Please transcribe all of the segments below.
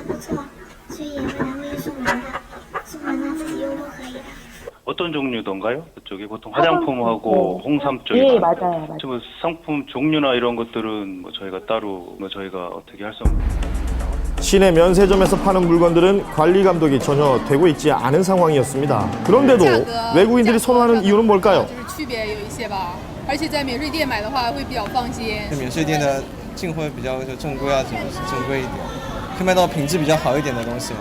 不错，所以也会来为送人的，送完了自己用都可以的。 어떤 종류던가요? 그쪽이 보통 화장품하고 홍삼 쪽이 예, 많아요. 맞아요. 뭐 상품 종류나 이런 것들은 뭐 저희가 따로 저희가 어떻게 할 수 없는. 시내 면세점에서 파는 물건들은 관리 감독이 전혀 되고 있지 않은 상황이었습니다. 그런데도 외국인들이 선호하는 이유는 뭘까요? 区别有一些吧，而且在免税店买的话会比较放心。免税店的进货比较正规啊，什么是正规一点，可以卖到品质比较好一点的东西。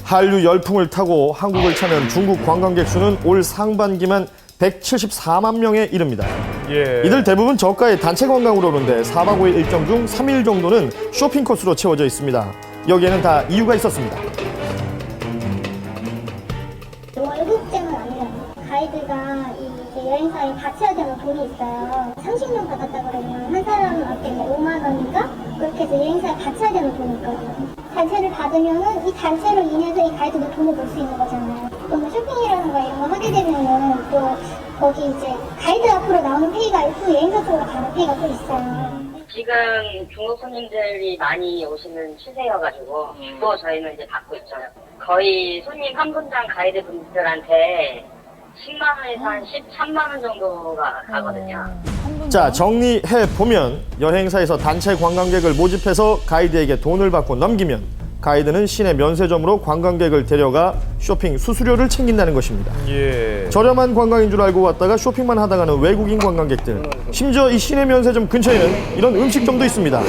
한류 열풍을 타고 한국을 찾는 중국 관광객 수는 올 상반기만 174만 명에 이릅니다. 이들 대부분 저가의 단체 관광으로 오는데 4박 5일 일정 중 3일 정도는 쇼핑 코스로 채워져 있습니다. 여기에는 다 이유가 있었습니다. 월급제는 아니에요. 가이드가 이제 여행사에 바쳐야 되는 돈이 있어요. 30명 받았다 그러면 한 사람한테 5만 원인가? 그렇게 해서 여행사에 바쳐야 되는 돈이 있거든요. 단체를 받으면은 이 단체로 인해서 이 가이드도 돈을 벌 수 있는 거잖아요. 또뭐 쇼핑이라든가 이런 거 하게 되면은 또 거기 이제 가이드 앞으로 나오는 페이가 있고 여행사 쪽으로 가는 페이가 또 있어요. 지금 중국 손님들이 많이 오시는 추세여가지고 또 저희는 이제 받고 있죠. 거의 손님 한 분당 가이드 분들한테 10만 원에서 한 13만 원 정도가 가거든요. 자, 정리해 보면 여행사에서 단체 관광객을 모집해서 가이드에게 돈을 받고 넘기면 가이드는 시내 면세점으로 관광객을 데려가 쇼핑 수수료를 챙긴다는 것입니다. 저렴한 관광인 줄 알고 왔다가 쇼핑만 하다가는 외국인 관광객들. 심지어 이 시내 면세점 근처에는 이런 음식점도 있습니다.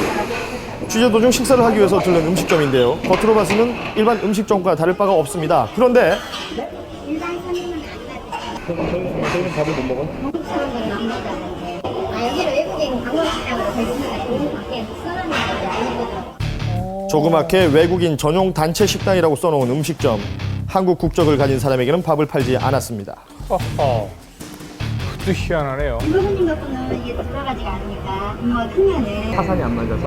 취재 도중 식사를 하기 위해서 들른 음식점인데요. 겉으로 봐서는 일반 음식점과 다를 바가 없습니다. 그런데 일반 손님은 저희는 밥을 못 먹어요? 여기를 외국인 관광식당으로 배치해서 조그맣게 써놨는데 아니거든요. 조그맣게 외국인 전용 단체 식당이라고 써놓은 음식점. 한국 국적을 가진 사람에게는 밥을 팔지 않았습니다. 허허. 그것도 희한하네요. 외국인 갖고는 이게 돌아가지가 않으니까 크면은 파산이 안 맞아서.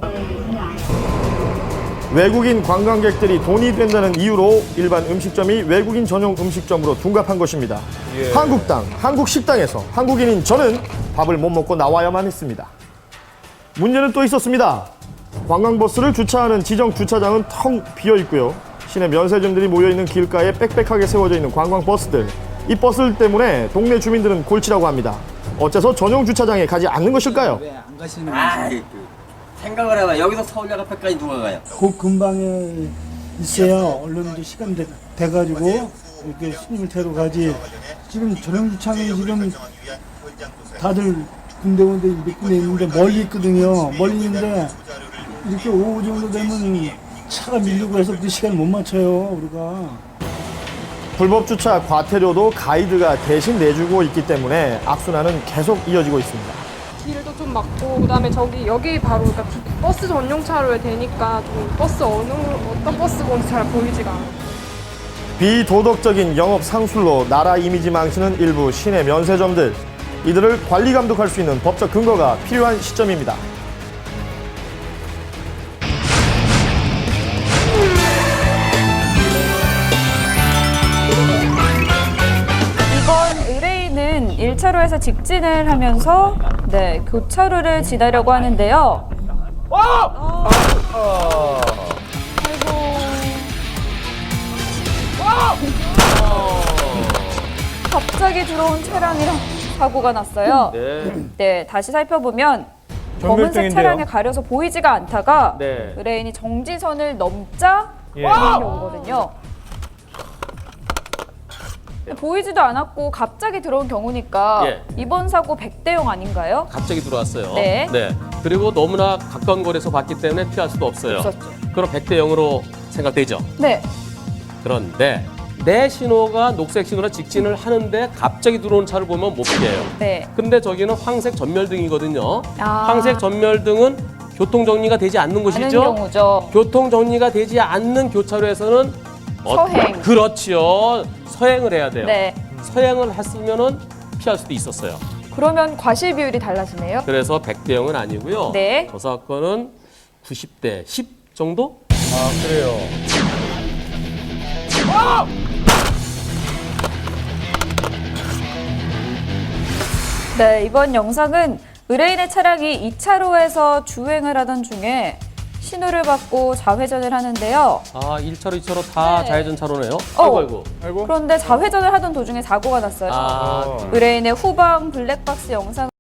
외국인 관광객들이 돈이 된다는 이유로 일반 음식점이 외국인 전용 음식점으로 둔갑한 것입니다. 한국 땅, 한국 식당에서 한국인인 저는 밥을 못 먹고 나와야만 했습니다. 문제는 또 있었습니다. 관광버스를 주차하는 지정 주차장은 텅 비어 있고요. 시내 면세점들이 모여있는 길가에 빽빽하게 세워져 있는 관광버스들. 이 버스들 때문에 동네 주민들은 골치라고 합니다. 어째서 전용 주차장에 가지 않는 것일까요? 왜 안 가시는 거지? 생각을 해봐. 여기서 서울역 앞에까지 누가 가요? 그 근방에 있어야 얼른 이제 시간 돼가지고 이렇게 손님을 태우러 가지. 지금 전용 주차장이 지금 다들 군데군데 몇 군데 있는데 멀리 있거든요. 멀리 있는데 이렇게 오후 정도 되면 차가 밀리고 해서 그 시간 못 맞춰요, 우리가. 불법 주차 과태료도 가이드가 대신 내주고 있기 때문에 악순환은 계속 이어지고 있습니다. 길도 좀 막고 그다음에 여기 바로 그러니까 버스 전용차로 되니까 좀 버스 어떤 버스 건지 잘 보이지가 않아요. 비도덕적인 영업 상술로 나라 이미지 망치는 일부 시내 면세점들. 이들을 관리 감독할 수 있는 법적 근거가 필요한 시점입니다. 이번 의뢰인은 1차로에서 직진을 하면서 교차로를 지나려고 하는데요. 갑자기 들어온 차량이랑 사고가 났어요. 네, 다시 살펴보면 검은색 차량에 가려서 보이지가 않다가 의뢰인이 정지선을 넘자 오거든요. 보이지도 않았고 갑자기 들어온 경우니까 이번 사고 100대 0 아닌가요? 갑자기 들어왔어요. 네. 그리고 너무나 가까운 거리에서 봤기 때문에 피할 수도 없어요. 없었죠. 그럼 100대 0으로 생각되죠. 네. 그런데 내 신호가 녹색 신호라 직진을 하는데 갑자기 들어오는 차를 보면 못 피해요. 네. 근데 저기는 황색 전멸등이거든요. 아. 황색 전멸등은 교통 정리가 되지 않는 곳이죠. 많은 경우죠. 교통 정리가 되지 않는 교차로에서는 서행. 그렇지요. 서행을 해야 돼요. 네. 서행을 했으면은 피할 수도 있었어요. 그러면 과실 비율이 달라지네요. 그래서 100대 0은 아니고요. 네. 저 사건은 90대 10 정도? 아, 그래요. 네, 이번 영상은 의뢰인의 차량이 2차로에서 주행을 하던 중에 신호를 받고 좌회전을 하는데요. 아, 1차로, 2차로 다 네. 좌회전 차로네요. 아이고. 그런데 좌회전을 하던 도중에 사고가 났어요. 아, 의뢰인의 후방 블랙박스 영상